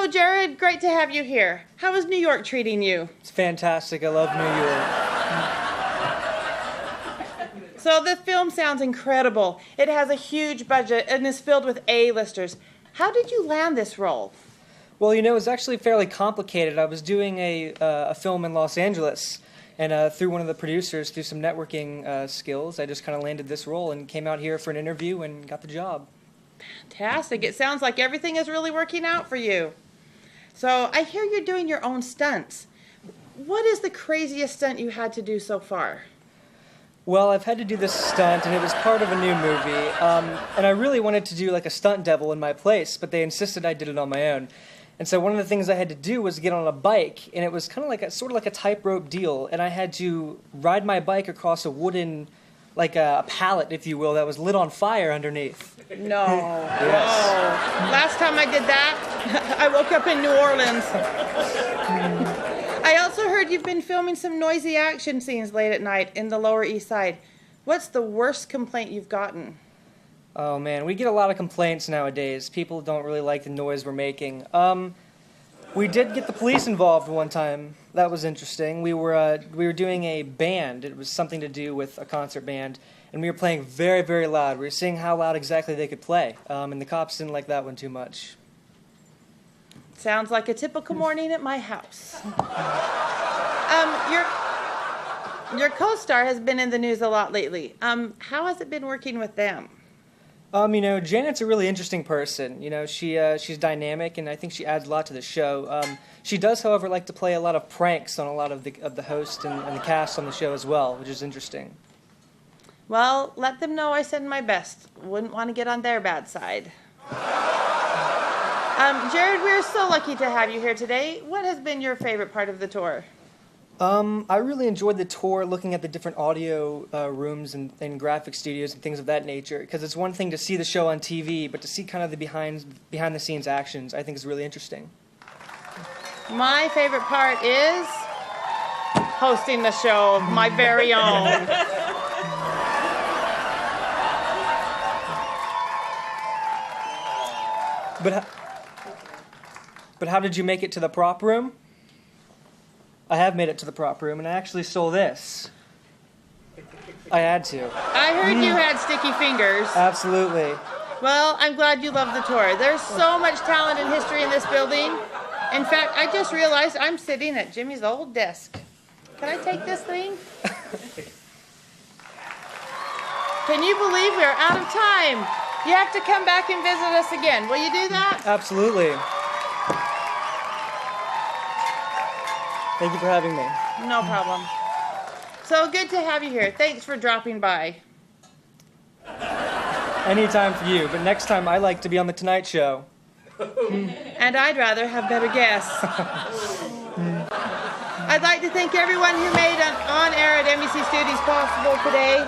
Oh, Jared, great to have you here. How is New York treating you? It's fantastic. I love New York. So the film sounds incredible. It has a huge budget and is filled with A-listers. How did you land this role? Well, you know, it was actually fairly complicated. I was doing a film in Los Angeles, and through one of the producers, through some networking skills, I just kind of landed this role and came out here for an interview and got the job. Fantastic. It sounds like everything is really working out for you. So I hear you're doing your own stunts. What is the craziest stunt you had to do so far? Well, I've had to do this stunt, and it was part of a new movie, and I really wanted to do like a stunt double in my place, but they insisted I did it on my own. And so one of the things I had to do was get on a bike, and it was kind of like sort of like a tightrope deal, and I had to ride my bike across a wooden, like a pallet, if you will, that was lit on fire underneath. No. Yes. Oh. Last time I did that, I woke up in New Orleans. I also heard you've been filming some noisy action scenes late at night in the Lower East Side. What's the worst complaint you've gotten? Oh man, we get a lot of complaints nowadays. People don't really like the noise we're making. We did get the police involved one time. That was interesting. We were doing a band. It was something to do with a concert band, and we were playing very, very loud. We were seeing how loud exactly they could play, and the cops didn't like that one too much. Sounds like a typical morning at my house. Your co-star has been in the news a lot lately. How has it been working with them? You know, Janet's a really interesting person. You know, she's dynamic, and I think she adds a lot to the show. She does, however, like to play a lot of pranks on a lot of the host and the cast on the show as well, which is interesting. Well, let them know I send my best. Wouldn't want to get on their bad side. Jared, we're so lucky to have you here today. What has been your favorite part of the tour? I really enjoyed the tour, looking at the different audio rooms and graphic studios and things of that nature, because it's one thing to see the show on TV, but to see kind of the behind-the-scenes actions, I think is really interesting. My favorite part is hosting the show of my very own. But how did you make it to the prop room? I have made it to the prop room, and I actually stole this. I had to. I heard you had sticky fingers. Absolutely. Well, I'm glad you love the tour. There's so much talent and history in this building. In fact, I just realized I'm sitting at Jimmy's old desk. Can I take this thing? Can you believe we're out of time? You have to come back and visit us again. Will you do that? Absolutely. Thank you for having me. No problem. So good to have you here. Thanks for dropping by. Anytime for you, but next time I like to be on The Tonight Show. And I'd rather have better guests. I'd like to thank everyone who made On Air at NBC Studios possible today.